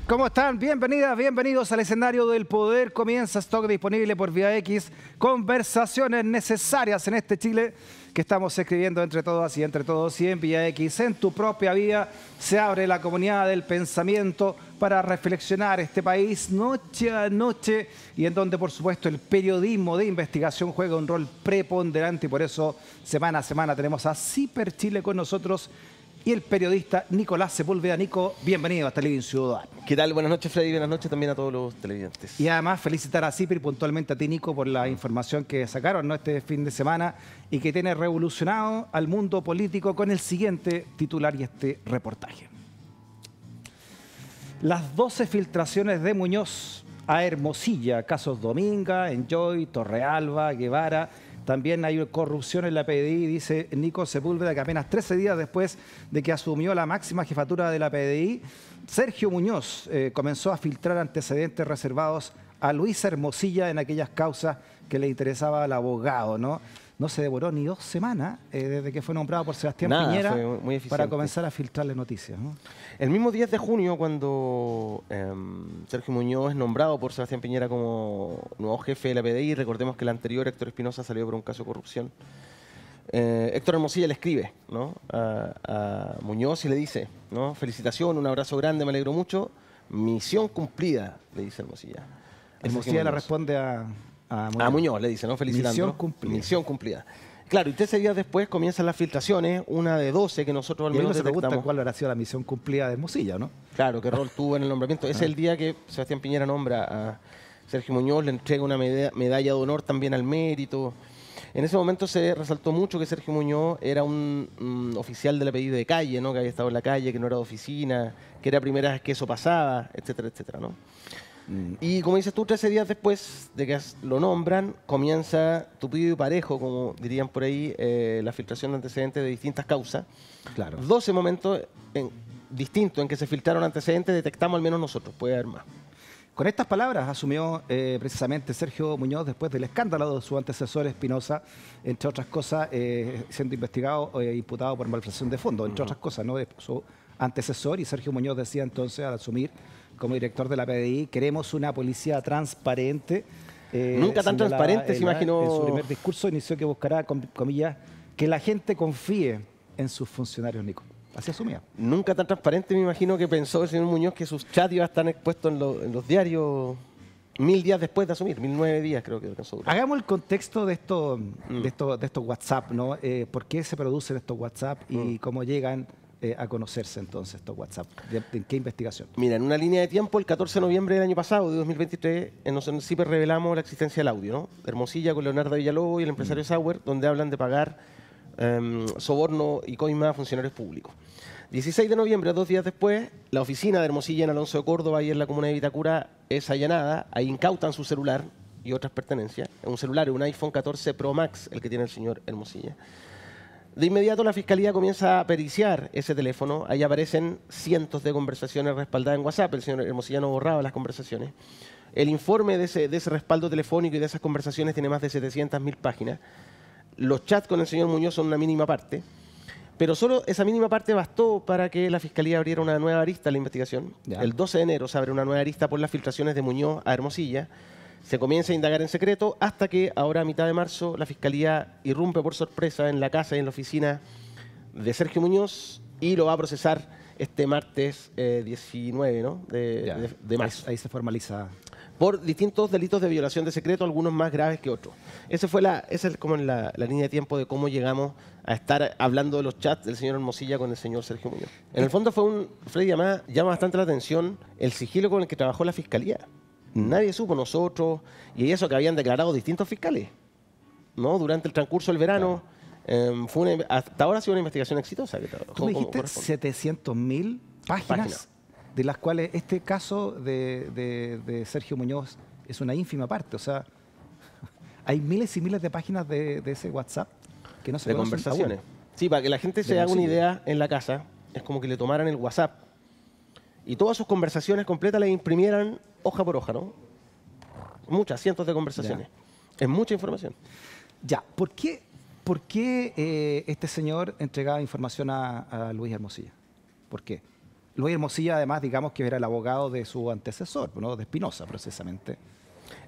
¿Cómo están? Bienvenidas, bienvenidos al escenario del poder. Comienza stock disponible por Vía X. Conversaciones necesarias en este Chile que estamos escribiendo entre todas y entre todos. Y en Vía X, en tu propia vía, se abre la comunidad del pensamiento para reflexionar este país noche a noche y en donde, por supuesto, el periodismo de investigación juega un rol preponderante y por eso, semana a semana, tenemos a Ciper Chile con nosotros y el periodista Nicolás Sepúlveda. Nico, bienvenido a Living Ciudadano. ¿Qué tal? Buenas noches, Freddy. Buenas noches también a todos los televidentes. Y además felicitar a Ciper y puntualmente a ti, Nico, por la información que sacaron, ¿no?, este fin de semana y que tiene revolucionado al mundo político con el siguiente titular y este reportaje. Las 12 filtraciones de Muñoz a Hermosilla, casos Dominga, Enjoy, Torrealba, Guevara. También hay corrupción en la PDI, dice Nico Sepúlveda, que apenas 13 días después de que asumió la máxima jefatura de la PDI, Sergio Muñoz comenzó a filtrar antecedentes reservados a Luis Hermosilla en aquellas causas que le interesaba al abogado, ¿no? No se demoró ni 2 semanas desde que fue nombrado por Sebastián Piñera para comenzar a filtrarle noticias, ¿no? El mismo 10 de junio, cuando Sergio Muñoz es nombrado por Sebastián Piñera como nuevo jefe de la PDI, recordemos que el anterior, Héctor Espinosa, salió por un caso de corrupción. Héctor Hermosilla le escribe, ¿no?, a Muñoz y le dice, ¿no?, felicitación, un abrazo grande, me alegro mucho, misión cumplida, le dice Hermosilla. Hermosilla le responde a Muñoz. A Muñoz le dice, ¿no?, felicitándolo. Misión cumplida. Misión cumplida. Claro, y 13 días después comienzan las filtraciones, una de 12 que nosotros al menos se detectamos. pregunta cuál habrá sido la misión cumplida de Hermosilla, ¿no? Claro, qué rol tuvo en el nombramiento. Ese es el día que Sebastián Piñera nombra a Sergio Muñoz, le entrega una medalla de honor también al mérito. En ese momento se resaltó mucho que Sergio Muñoz era un oficial de la PDI de calle, ¿no?, que había estado en la calle, que no era de oficina, que era primera vez que eso pasaba, etcétera, etcétera, ¿no? Y como dices tú, 13 días después de que lo nombran, comienza tupido y parejo, como dirían por ahí, la filtración de antecedentes de distintas causas. Claro. 12 momentos distintos en que se filtraron antecedentes, detectamos al menos nosotros, puede haber más. Con estas palabras asumió precisamente Sergio Muñoz después del escándalo de su antecesor Espinosa, entre otras cosas, siendo investigado e imputado por malversación de fondos, entre otras cosas, ¿no?, de su antecesor. Y Sergio Muñoz decía entonces, al asumir como director de la PDI, queremos una policía transparente. Nunca tan transparente, se imaginó. En su primer discurso inició que buscará, comillas, que la gente confíe en sus funcionarios, Nico. Así asumía. Nunca tan transparente, me imagino que pensó el señor Muñoz que sus chats iban a estar expuestos en los diarios 1000 días después de asumir, 1009 días creo que alcanzó. Hagamos el contexto de estos WhatsApp, ¿no? ¿Por qué se producen estos WhatsApp y cómo llegan a conocerse entonces estos WhatsApp? ¿En qué investigación? Mira, en una línea de tiempo, el 14 de noviembre del año pasado, de 2023, en CIPER revelamos la existencia del audio, ¿no?, Hermosilla con Leonardo Villalobos y el empresario Sauer, donde hablan de pagar soborno y coima a funcionarios públicos. 16 de noviembre, 2 días después, la oficina de Hermosilla en Alonso de Córdoba y en la comuna de Vitacura es allanada. Ahí incautan su celular y otras pertenencias. Un celular, un iPhone 14 Pro Max, el que tiene el señor Hermosilla. De inmediato la Fiscalía comienza a periciar ese teléfono. Ahí aparecen cientos de conversaciones respaldadas en WhatsApp. El señor Hermosilla no borraba las conversaciones. El informe de ese respaldo telefónico y de esas conversaciones tiene más de 700.000 páginas. Los chats con el señor Muñoz son una mínima parte. Pero solo esa mínima parte bastó para que la Fiscalía abriera una nueva arista a la investigación. Ya. El 12 de enero se abre una nueva arista por las filtraciones de Muñoz a Hermosilla. Se comienza a indagar en secreto hasta que ahora a mitad de marzo la Fiscalía irrumpe por sorpresa en la casa y en la oficina de Sergio Muñoz y lo va a procesar este martes 19, ¿no?, de marzo. Ahí se formaliza. Por distintos delitos de violación de secreto, algunos más graves que otros. Esa es como la línea de tiempo de cómo llegamos a estar hablando de los chats del señor Hermosilla con el señor Sergio Muñoz. En el fondo Freddy, llama bastante la atención el sigilo con el que trabajó la Fiscalía. Nadie supo, nosotros, y eso que habían declarado distintos fiscales, ¿no?, durante el transcurso del verano. Claro. Hasta ahora ha sido una investigación exitosa. Tú me dijiste 700.000 páginas, de las cuales este caso de Sergio Muñoz es una ínfima parte. O sea, hay miles y miles de páginas de ese WhatsApp que no se conocen. De conversaciones. Sí, para que la gente se haga una idea en la casa, es como que le tomaran el WhatsApp y todas sus conversaciones completas las imprimieran hoja por hoja, ¿no? Muchas, cientos de conversaciones. Ya. Es mucha información. Ya, ¿por qué este señor entregaba información a Luis Hermosilla? ¿Por qué? Luis Hermosilla, además, digamos que era el abogado de su antecesor, ¿no? De Espinosa, precisamente.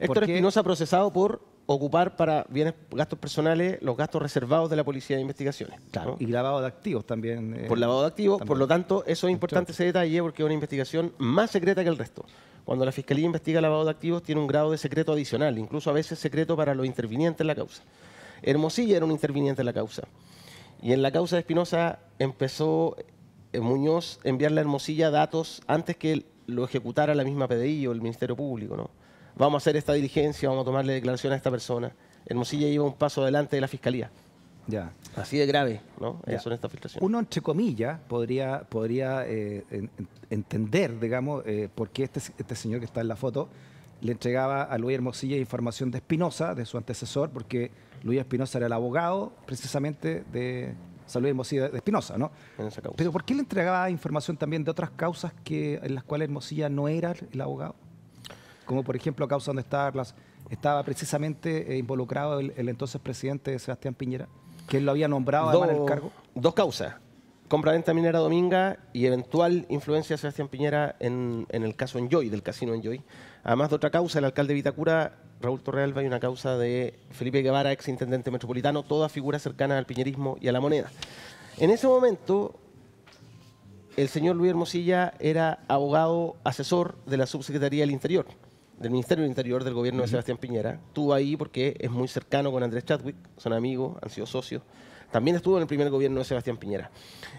Héctor Espinosa procesado por ocupar para bienes, gastos personales, los gastos reservados de la Policía de Investigaciones. Claro, ¿no? y lavado de activos también. Por lavado de activos, también. por lo tanto, eso es importante ese detalle porque es una investigación más secreta que el resto. Cuando la Fiscalía investiga lavado de activos tiene un grado de secreto adicional, incluso a veces secreto para los intervinientes en la causa. Hermosilla era un interviniente en la causa. Y en la causa de Espinosa empezó Muñoz a enviarle a Hermosilla datos antes que lo ejecutara la misma PDI o el Ministerio Público, ¿no? Vamos a hacer esta diligencia, vamos a tomarle declaración a esta persona. Hermosilla iba un paso adelante de la Fiscalía. Ya. Así de grave, ¿no? Ya. Eso en esta filtración. Uno, entre comillas, podría entender, digamos, por qué este señor que está en la foto le entregaba a Luis Hermosilla información de Espinosa, de su antecesor, porque Luis Espinosa era el abogado precisamente de San Luis Hermosilla de Espinosa, ¿no? En esa causa. Pero ¿por qué le entregaba información también de otras causas en las cuales Hermosilla no era el abogado? Como por ejemplo causas donde estaba precisamente involucrado el entonces presidente Sebastián Piñera, que él lo había nombrado además en el cargo. Dos causas. Compra-venta minera Dominga y eventual influencia de Sebastián Piñera en el caso Enjoy, del casino Enjoy. Además de otra causa, el alcalde de Vitacura, Raúl Torrealba, y una causa de Felipe Guevara, ex intendente metropolitano, todas figuras cercanas al piñerismo y a la moneda. En ese momento, el señor Luis Hermosilla era abogado asesor de la Subsecretaría del Interior, del Ministerio del Interior del gobierno de Sebastián Piñera. Estuvo ahí porque es muy cercano con Andrés Chadwick, son amigos, han sido socios. También estuvo en el primer gobierno de Sebastián Piñera.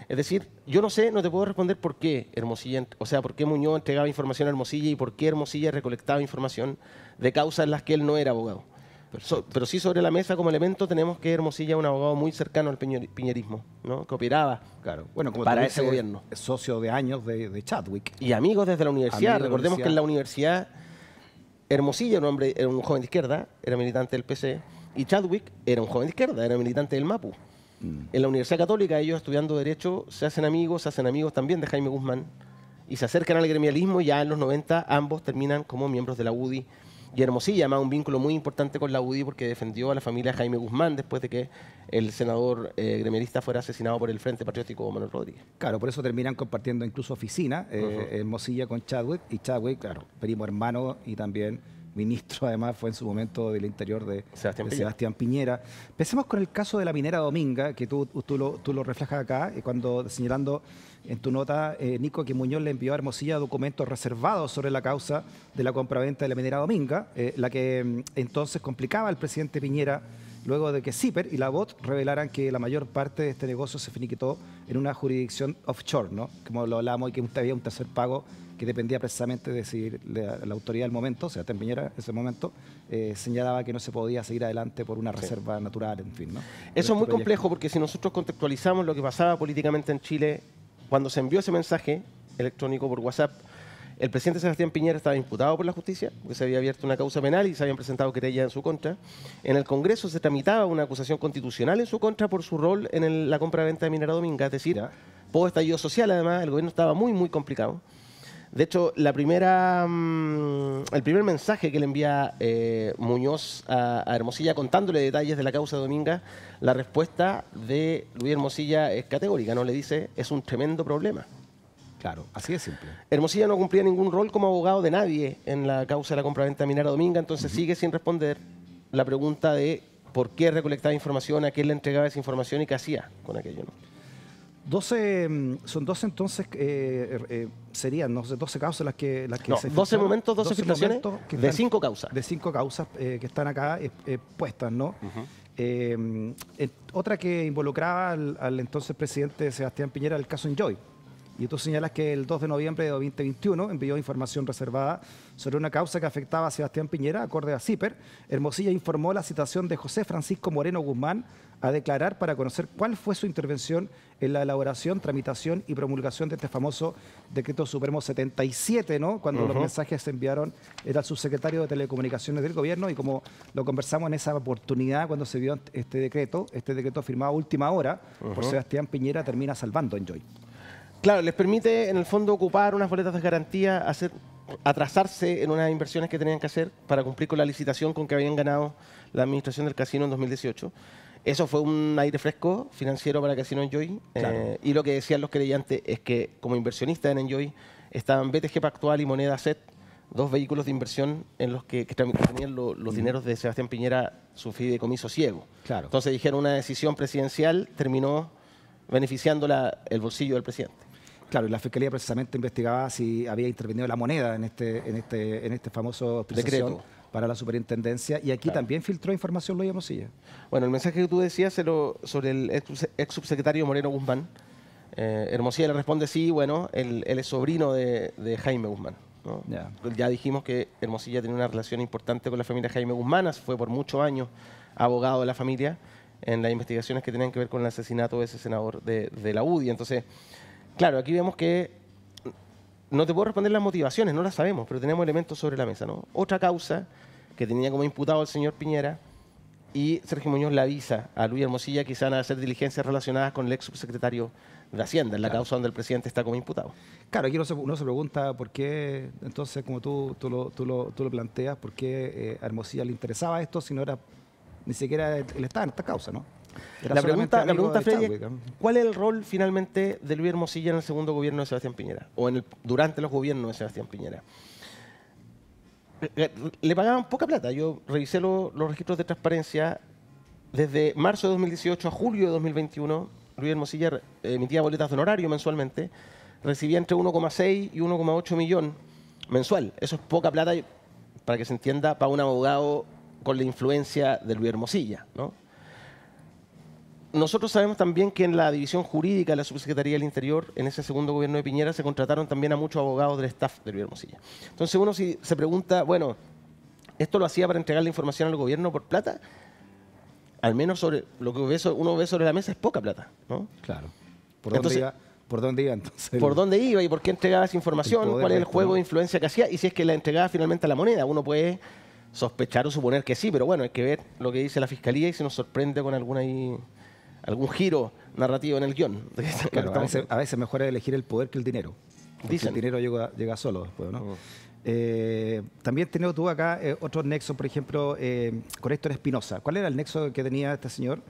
Es decir, yo no sé, no te puedo responder por qué Hermosilla, o sea, por qué Muñoz entregaba información a Hermosilla y por qué Hermosilla recolectaba información de causas en las que él no era abogado. Pero sí sobre la mesa como elemento tenemos que Hermosilla es un abogado muy cercano al piñerismo, ¿no? Que operaba Claro. Bueno, como para tú ese dices, gobierno. es socio de años de Chadwick. Y amigos desde la universidad. Amigos de la Recordemos que en la universidad Hermosilla era un joven de izquierda, era militante del PC, y Chadwick era un joven de izquierda, era militante del MAPU. En la Universidad Católica, ellos estudiando Derecho, se hacen amigos también de Jaime Guzmán, y se acercan al gremialismo, y ya en los 90 ambos terminan como miembros de la UDI. Y Hermosilla, además, un vínculo muy importante con la UDI porque defendió a la familia Jaime Guzmán después de que el senador gremialista fuera asesinado por el Frente Patriótico Manuel Rodríguez. Claro, por eso terminan compartiendo incluso oficina, Hermosilla con Chadwick, y Chadwick, claro, primo hermano y también ministro, además, fue en su momento del Interior de Sebastián Piñera. Empecemos con el caso de la minera Dominga, que tú lo reflejas acá, cuando señalando en tu nota, Nico, que Muñoz le envió a Hermosilla documentos reservados sobre la causa de la compraventa de la minera Dominga, la que entonces complicaba al presidente Piñera luego de que CIPER y la BOT revelaran que la mayor parte de este negocio se finiquitó en una jurisdicción offshore, ¿no? Como lo hablábamos, y que había un tercer pago que dependía precisamente de si la autoridad del momento, o sea, Piñera en ese momento, señalaba que no se podía seguir adelante por una reserva natural, en fin, ¿no? Eso es muy complejo porque si nosotros contextualizamos lo que pasaba políticamente en Chile, cuando se envió ese mensaje electrónico por WhatsApp, el presidente Sebastián Piñera estaba imputado por la justicia, porque se había abierto una causa penal y se habían presentado querellas en su contra. En el Congreso se tramitaba una acusación constitucional en su contra por su rol en la compra-venta de Minera Dominga, es decir, post estallido social, además, el gobierno estaba muy, muy complicado. De hecho, el primer mensaje que le envía Muñoz a Hermosilla contándole detalles de la causa de Dominga, la respuesta de Luis Hermosilla es categórica, ¿no? Le dice, es un tremendo problema. Claro, así de simple. Hermosilla no cumplía ningún rol como abogado de nadie en la causa de la compraventa minera Dominga, entonces sigue sin responder la pregunta de por qué recolectaba información, a quién le entregaba esa información y qué hacía con aquello, ¿no? Son 12 entonces, serían, no sé, 12 causas las que no, se 12 momentos, 12 filtraciones de 5 causas. De 5 causas que están acá puestas, ¿no? Otra que involucraba al entonces presidente Sebastián Piñera, el caso Enjoy. Y tú señalas que el 2 de noviembre de 2021 envió información reservada sobre una causa que afectaba a Sebastián Piñera, acorde a CIPER. Hermosilla informó la citación de José Francisco Moreno Guzmán a declarar para conocer cuál fue su intervención en la elaboración, tramitación y promulgación de este famoso Decreto Supremo 77, ¿no? Cuando los mensajes se enviaron, era el subsecretario de Telecomunicaciones del Gobierno, y como lo conversamos en esa oportunidad cuando se vio este decreto firmado a última hora por Sebastián Piñera, termina salvando Enjoy. Claro, les permite en el fondo ocupar unas boletas de garantía, atrasarse en unas inversiones que tenían que hacer para cumplir con la licitación con que habían ganado la administración del casino en 2018. Eso fue un aire fresco financiero para Casino Enjoy. Claro. Y lo que decían los creyentes es que como inversionistas en Enjoy estaban BTG Pactual y Moneda Set, dos vehículos de inversión en los que tenían los dineros de Sebastián Piñera, su fideicomiso ciego. Claro. Entonces dijeron una decisión presidencial terminó beneficiando el bolsillo del presidente. Claro, y la Fiscalía precisamente investigaba si había intervenido la moneda en este famoso autorización Decreto para la superintendencia. Y aquí también filtró información Luis Hermosilla. Bueno, el mensaje que tú decías sobre el ex subsecretario Moreno Guzmán, Hermosilla le responde sí, bueno, él es sobrino de Jaime Guzmán, ¿no? Ya dijimos que Hermosilla tiene una relación importante con la familia Jaime Guzmán, fue por muchos años abogado de la familia en las investigaciones que tenían que ver con el asesinato de ese senador de la UDI. Entonces, claro, aquí vemos que no te puedo responder las motivaciones, no las sabemos, pero tenemos elementos sobre la mesa, ¿no? Otra causa que tenía como imputado al señor Piñera y Sergio Muñoz le avisa a Luis Hermosilla que se van a hacer diligencias relacionadas con el ex subsecretario de Hacienda, en la causa donde el presidente está como imputado. Claro, aquí uno se pregunta por qué, entonces, como tú lo planteas, por qué a Hermosilla le interesaba esto si no era ni siquiera él estaba en esta causa, ¿no? Era La solamente pregunta, amigo de Freddy, Chadwick, ¿no? ¿cuál es el rol finalmente de Luis Hermosilla en el segundo gobierno de Sebastián Piñera? O durante los gobiernos de Sebastián Piñera. Le pagaban poca plata. Yo revisé los registros de transparencia. Desde marzo de 2018 a julio de 2021, Luis Hermosilla emitía boletas de honorario mensualmente. Recibía entre 1,6 y 1,8 millón mensual. Eso es poca plata, para que se entienda, para un abogado con la influencia de Luis Hermosilla, ¿no? Nosotros sabemos también que en la división jurídica de la Subsecretaría del Interior, en ese segundo gobierno de Piñera, se contrataron también a muchos abogados del staff de Luis Hermosilla. Entonces uno se pregunta, bueno, ¿esto lo hacía para entregar la información al gobierno por plata? Al menos sobre lo que uno ve sobre la mesa es poca plata, ¿no? Claro. ¿Por dónde iba entonces? ¿Por dónde iba y por qué entregaba esa información? ¿Cuál es el juego de influencia que hacía? Y si es que la entregaba finalmente a la moneda. Uno puede sospechar o suponer que sí, pero bueno, hay que ver lo que dice la Fiscalía y si nos sorprende con algún giro narrativo en el guión. Claro, a veces mejor es elegir el poder que el dinero. Dicen. El dinero llega solo después, ¿no? También tenés tú acá otro nexo, por ejemplo, con Héctor Espinosa. ¿Cuál era el nexo que tenía este señor?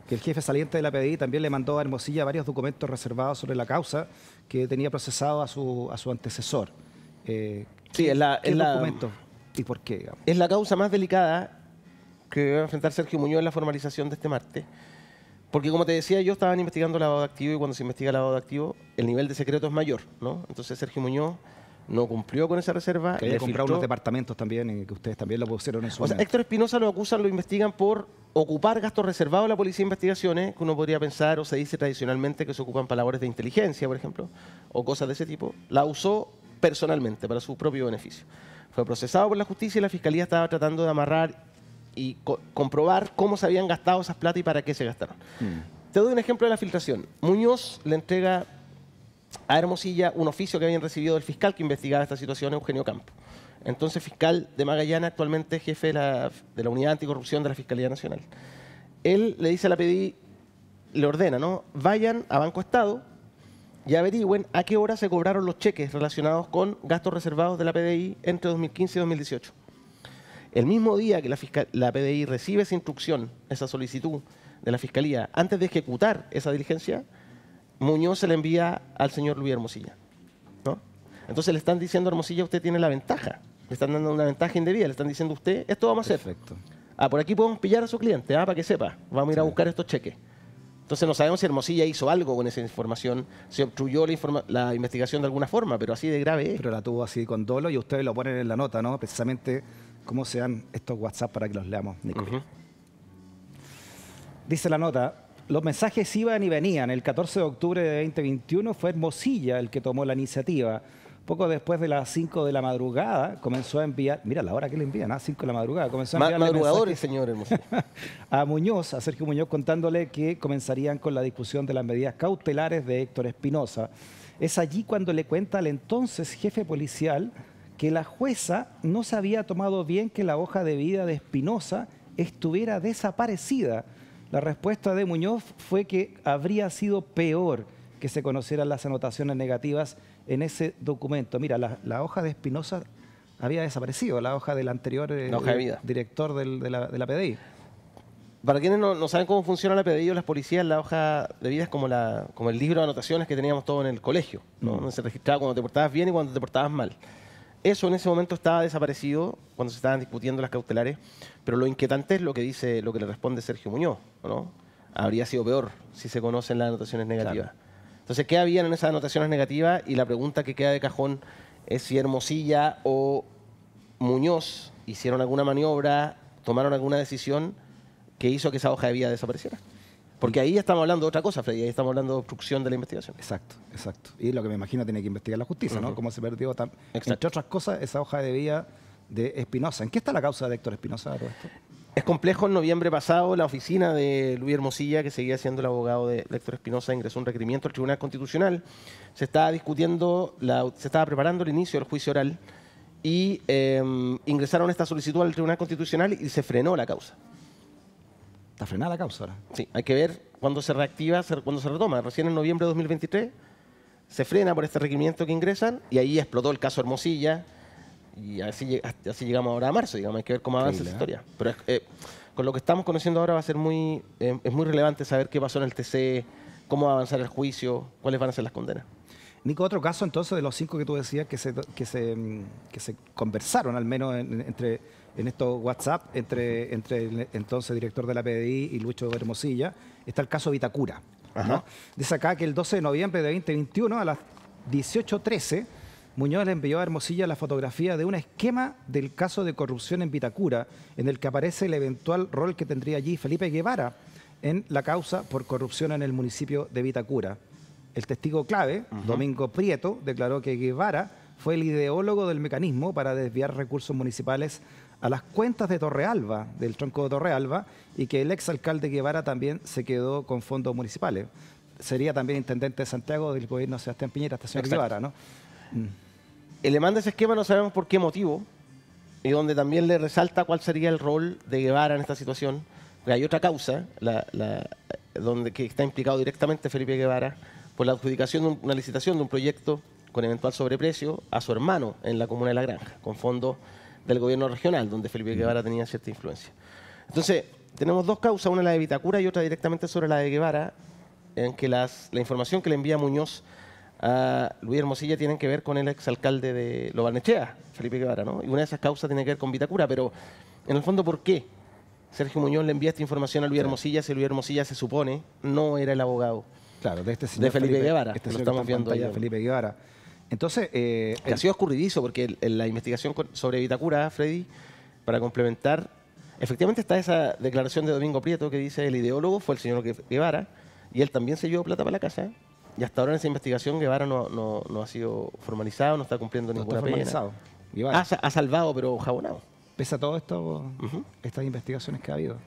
Que el jefe saliente de la PDI también le mandó a Hermosilla varios documentos reservados sobre la causa que tenía procesado a su antecesor. Sí, ¿Qué documento y por qué? Digamos? Es la causa más delicada que va a enfrentar Sergio Muñoz en la formalización de este martes. Porque como te decía, yo estaba investigando lavado de activos y cuando se investiga lavado de activos, el nivel de secreto es mayor, ¿no? Entonces Sergio Muñoz no cumplió con esa reserva. Que había comprado unos departamentos también y que ustedes también lo pusieron en su... O sea, Héctor Espinosa lo acusan, lo investigan por ocupar gastos reservados de la Policía de Investigaciones, que uno podría pensar o se dice tradicionalmente que se ocupan para labores de inteligencia, por ejemplo, o cosas de ese tipo. La usó personalmente para su propio beneficio. Fue procesado por la justicia y la Fiscalía estaba tratando de amarrar y comprobar cómo se habían gastado esas plata y para qué se gastaron. Te doy un ejemplo de la filtración. Muñoz le entrega a Hermosilla un oficio que habían recibido del fiscal que investigaba esta situación, Eugenio Campo. Entonces, fiscal de Magallanes, actualmente jefe de la Unidad Anticorrupción de la Fiscalía Nacional. Él le dice a la PDI, le ordena, ¿no? Vayan a Banco Estado y averigüen a qué hora se cobraron los cheques relacionados con gastos reservados de la PDI entre 2015 y 2018. El mismo día que la PDI recibe esa instrucción, esa solicitud de la Fiscalía, antes de ejecutar esa diligencia, Muñoz se le envía al señor Luis Hermosilla, ¿no? Entonces le están diciendo a Hermosilla, usted tiene la ventaja. Le están dando una ventaja indebida. Le están diciendo, usted, esto vamos a hacer. Perfecto. Por aquí podemos pillar a su cliente, para que sepa. Vamos a ir a buscar estos cheques. Entonces no sabemos si Hermosilla hizo algo con esa información, se obstruyó la investigación de alguna forma, pero así de grave es. Pero la tuvo así con dolo y ustedes lo ponen en la nota, ¿no? Precisamente cómo se dan estos WhatsApp para que los leamos, Nico. Dice la nota, los mensajes iban y venían. El 14 de octubre de 2021 fue Hermosilla el que tomó la iniciativa. Poco después de las 5 de la madrugada comenzó a enviar, mira la hora que le envían, 5 de la madrugada, comenzó a enviarle madrugadores, señor Hermosilla. a Muñoz, a Sergio Muñoz, contándole que comenzarían con la discusión de las medidas cautelares de Héctor Espinosa. Es allí cuando le cuenta al entonces jefe policial que la jueza no se había tomado bien que la hoja de vida de Espinosa estuviera desaparecida. La respuesta de Muñoz fue que habría sido peor que se conocieran las anotaciones negativas en ese documento. Mira, la hoja de Espinosa había desaparecido, la hoja del anterior la hoja de vida. director de la PDI. Para quienes no saben cómo funciona la PDI o las policías, la hoja de vida es como el libro de anotaciones que teníamos todos en el colegio, ¿no? Donde se registraba cuando te portabas bien y cuando te portabas mal. Eso en ese momento estaba desaparecido cuando se estaban discutiendo las cautelares, pero lo inquietante es lo que le responde Sergio Muñoz, ¿no? Habría sido peor si se conocen las anotaciones negativas. Claro. Entonces, ¿qué habían en esas anotaciones negativas? Y la pregunta que queda de cajón es si Hermosilla o Muñoz hicieron alguna maniobra, tomaron alguna decisión que hizo que esa hoja de vida desapareciera. Porque ahí estamos hablando de otra cosa, Freddy, ahí estamos hablando de obstrucción de la investigación. Exacto, exacto. Y lo que me imagino tiene que investigar la justicia, ¿no? Cómo se perdió, entre otras cosas, esa hoja de vida de Espinosa. ¿En qué está la causa de Héctor Espinosa de todo esto? Es complejo. En noviembre pasado, la oficina de Luis Hermosilla, que seguía siendo el abogado de Héctor Espinosa, ingresó un requerimiento al Tribunal Constitucional. Se estaba preparando el inicio del juicio oral y ingresaron esta solicitud al Tribunal Constitucional y se frenó la causa. ¿Está frenada la causa ahora? Sí, hay que ver cuándo se reactiva, cuándo se retoma. Recién en noviembre de 2023 se frena por este requerimiento que ingresan y ahí explotó el caso Hermosilla. Y así llegamos ahora a marzo, digamos, hay que ver cómo avanza esa historia. Pero con lo que estamos conociendo ahora va a ser es muy relevante saber qué pasó en el TC, cómo va a avanzar el juicio, cuáles van a ser las condenas. Nico, otro caso entonces de los 5 que tú decías que se conversaron al menos en estos WhatsApp entre el entonces director de la PDI y Lucho Hermosilla, está el caso Vitacura, ¿no? Dice acá que el 12 de noviembre de 2021 a las 18:13 Muñoz le envió a Hermosilla la fotografía de un esquema del caso de corrupción en Vitacura, en el que aparece el eventual rol que tendría allí Felipe Guevara en la causa por corrupción en el municipio de Vitacura. El testigo clave, Domingo Prieto, declaró que Guevara fue el ideólogo del mecanismo para desviar recursos municipales a las cuentas de Torrealba, del tronco de Torrealba, y que el exalcalde Guevara también se quedó con fondos municipales. Sería también intendente de Santiago del gobierno de Sebastián Piñera, este señor Guevara, ¿no? Le manda ese esquema, no sabemos por qué motivo, y donde también le resalta cuál sería el rol de Guevara en esta situación. Porque hay otra causa, que está implicado directamente Felipe Guevara, por la adjudicación de una licitación de un proyecto con eventual sobreprecio a su hermano en la comuna de La Granja, con fondos del gobierno regional, donde Felipe Guevara tenía cierta influencia. Entonces, tenemos dos causas, una la de Vitacura y otra directamente sobre la de Guevara, en que la información que le envía Muñoz a Luis Hermosilla tienen que ver con el exalcalde de Lo Barnechea, Felipe Guevara, ¿no? Y una de esas causas tiene que ver con Vitacura, pero en el fondo, ¿por qué Sergio Muñoz le envía esta información a Luis Hermosilla si Luis Hermosilla se supone no era el abogado? Claro, de este señor de Felipe Guevara, este lo señor estamos viendo ahí. Felipe Guevara. Entonces, que ha sido escurridizo, porque en la investigación sobre Vitacura, Freddy, para complementar, efectivamente está esa declaración de Domingo Prieto que dice el ideólogo fue el señor Guevara y él también se llevó plata para la casa. Y hasta ahora en esa investigación Guevara no ha sido formalizado, no está cumpliendo ninguna pena. Ha salvado, pero jabonado. Pese a todo esto, estas investigaciones que ha habido.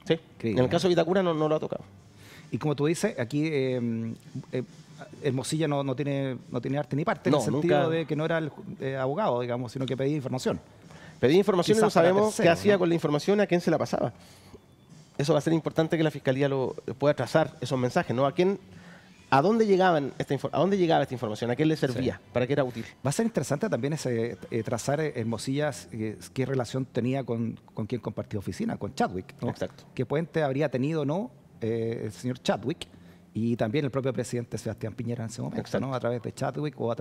Sí, en el caso de Vitacura no lo ha tocado. Y como tú dices, aquí Hermosilla no tiene arte ni parte, en el sentido de que no era el abogado, digamos, sino que pedía información. Pedía información y no sabemos qué hacía con la información, a quién se la pasaba. Eso va a ser importante que la Fiscalía lo pueda trazar esos mensajes, ¿no? ¿A dónde llegaba esta información? ¿A quién le servía? Sí. ¿Para qué era útil? Va a ser interesante también trazar Hermosilla qué relación tenía con quien compartió oficina, con Chadwick, ¿no? Exacto. ¿Qué puente habría tenido o no el señor Chadwick y también el propio presidente Sebastián Piñera en ese momento, ¿no? A través de Chadwick o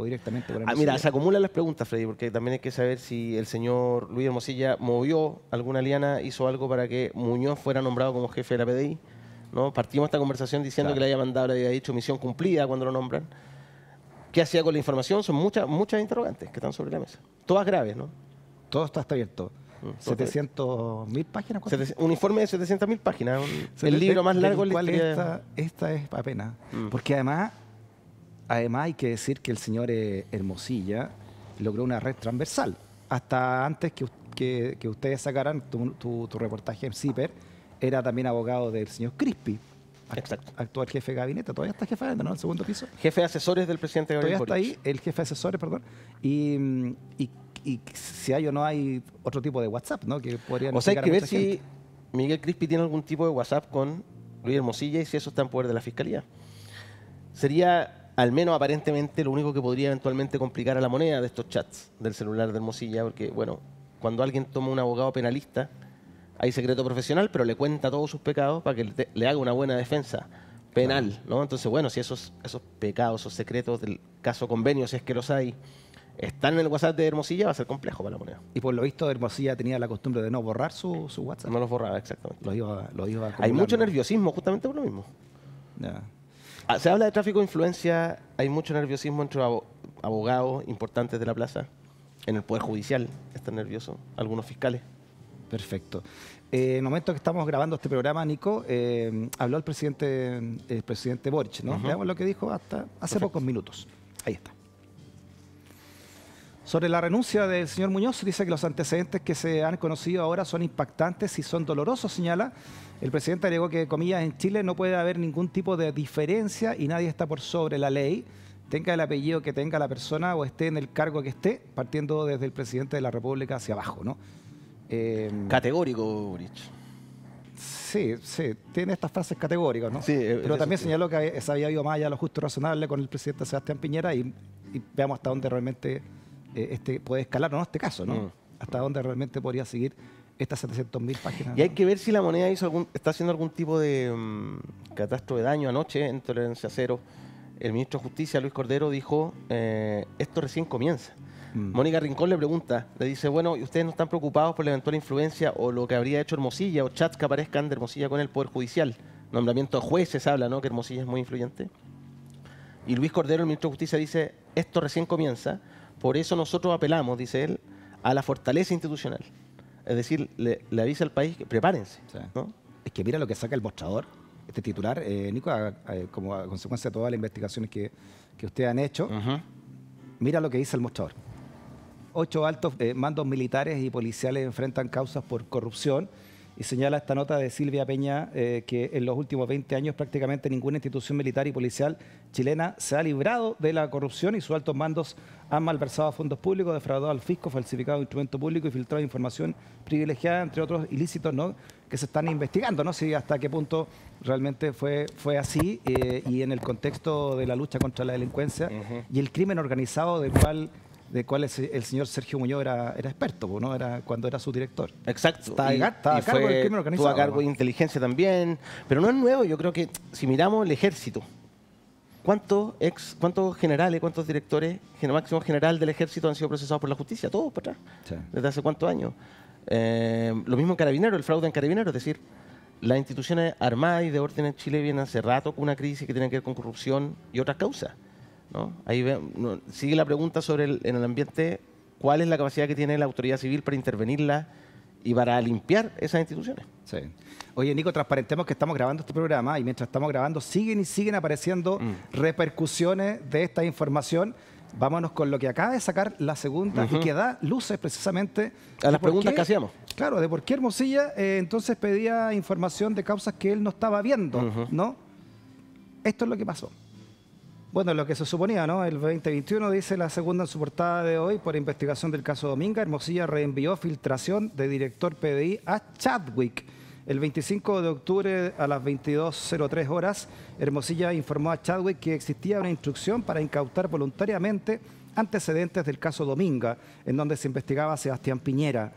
directamente por Mira, se acumulan las preguntas, Freddy, porque también hay que saber si el señor Luis Hermosilla movió alguna liana, hizo algo para que Muñoz fuera nombrado como jefe de la PDI, ¿no? Partimos esta conversación diciendo que le había dicho misión cumplida cuando lo nombran. ¿Qué hacía con la información? Son muchas interrogantes que están sobre la mesa. Todas graves, ¿no? Todo está abierto. 700.000 páginas. Un informe de 700.000 páginas. El libro más largo de la historia. Esta es apenas. Porque además hay que decir que el señor Hermosilla logró una red transversal. Hasta antes que ustedes sacaran tu reportaje en CIPER, era también abogado del señor Crispi. Exacto. Actual jefe de gabinete. Todavía está jefe de gabinete, ¿no? El segundo piso. Jefe de asesores del presidente Gabriel Boric. Todavía está ahí, el jefe de asesores, perdón. Y si hay o no hay otro tipo de WhatsApp, ¿no? Que podrían hay que ver si Miguel Crispi tiene algún tipo de WhatsApp con Luis Hermosilla y si eso está en poder de la Fiscalía. Sería, al menos aparentemente, lo único que podría eventualmente complicar a la moneda de estos chats del celular de Hermosilla, porque, bueno, cuando alguien toma un abogado penalista, hay secreto profesional, pero le cuenta todos sus pecados para que le haga una buena defensa penal, ¿no? Entonces, bueno, si esos pecados, esos secretos del caso convenio, si es que los hay, están en el WhatsApp de Hermosilla, va a ser complejo para la moneda. Y por lo visto, Hermosilla tenía la costumbre de no borrar su WhatsApp. No los borraba, exactamente. Lo iba Hay mucho acumulando. nerviosismo justamente por lo mismo. Ya. Se habla de tráfico de influencia, hay mucho nerviosismo entre abogados importantes de la plaza, en el Poder Judicial están nerviosos, algunos fiscales. Perfecto. En el momento que estamos grabando este programa, Nico, habló el presidente Boric, ¿no? Veamos lo que dijo hasta hace pocos minutos. Ahí está. Sobre la renuncia del señor Muñoz, dice que los antecedentes que se han conocido ahora son impactantes y son dolorosos, señala. El presidente agregó que, comillas, en Chile no puede haber ningún tipo de diferencia y nadie está por sobre la ley, tenga el apellido que tenga la persona o esté en el cargo que esté, partiendo desde el presidente de la República hacia abajo, ¿no? Categórico, Boric. Sí, tiene estas frases categóricas, ¿no? Sí, pero también sí. señaló que se había ido más allá de lo justo y razonable con el presidente Sebastián Piñera y veamos hasta dónde realmente puede escalar, ¿no? Este caso, ¿no? Hasta dónde realmente podría seguir estas 700.000 páginas. Y hay que ver si la moneda está haciendo algún tipo de catástrofe de daño. Anoche, en Tolerancia Cero, el ministro de Justicia, Luis Cordero, dijo, esto recién comienza. Mónica Rincón le pregunta, le dice, bueno, ¿y ustedes no están preocupados por la eventual influencia o lo que habría hecho Hermosilla o chats que aparezcan de Hermosilla con el Poder Judicial? Nombramiento de jueces habla, ¿no? Que Hermosilla es muy influyente. Y Luis Cordero, el ministro de Justicia, dice, esto recién comienza, por eso nosotros apelamos, dice él, a la fortaleza institucional. Es decir, le avisa al país que prepárense. Sí. ¿No? Es que mira lo que saca el mostrador, este titular, Nico, como a consecuencia de todas las investigaciones que ustedes han hecho, mira lo que dice el mostrador. 8 altos mandos militares y policiales enfrentan causas por corrupción y señala esta nota de Silvia Peña que en los últimos 20 años prácticamente ninguna institución militar y policial chilena se ha librado de la corrupción y sus altos mandos han malversado fondos públicos, defraudado al fisco, falsificado instrumento público y filtrado información privilegiada, entre otros ilícitos, ¿no? Que se están investigando, ¿no? Si hasta qué punto realmente fue así y en el contexto de la lucha contra la delincuencia y el crimen organizado del cual el señor Sergio Muñoz era experto, ¿no? Era cuando era su director. Exacto. Estaba a cargo del crimen organizado. Estuvo a cargo de inteligencia también. Pero no es nuevo, yo creo que si miramos el ejército, ¿cuántos generales, cuántos directores, máximo general del ejército han sido procesados por la justicia? Todos para atrás. Sí. ¿Desde hace cuántos años? Lo mismo en Carabineros, el fraude en Carabineros, es decir, las instituciones armadas y de orden en Chile vienen hace rato con una crisis que tiene que ver con corrupción y otras causas, ¿no? Ahí sigue la pregunta sobre en el ambiente, ¿cuál es la capacidad que tiene la autoridad civil para intervenirla y para limpiar esas instituciones? Sí. Oye, Nico, transparentemos que estamos grabando este programa y mientras estamos grabando siguen apareciendo repercusiones de esta información. Vámonos con lo que acaba de sacar la segunda y que da luces precisamente a las preguntas que hacíamos. Claro, de por qué Hermosilla entonces pedía información de causas que él no estaba viendo, ¿no? Esto es lo que pasó. Bueno, lo que se suponía, ¿no? El 2021 dice la segunda en su portada de hoy por investigación del caso Dominga. Hermosilla reenvió filtración de director PDI a Chadwick. El 25 de octubre a las 22:03 horas, Hermosilla informó a Chadwick que existía una instrucción para incautar voluntariamente antecedentes del caso Dominga, en donde se investigaba a Sebastián Piñera.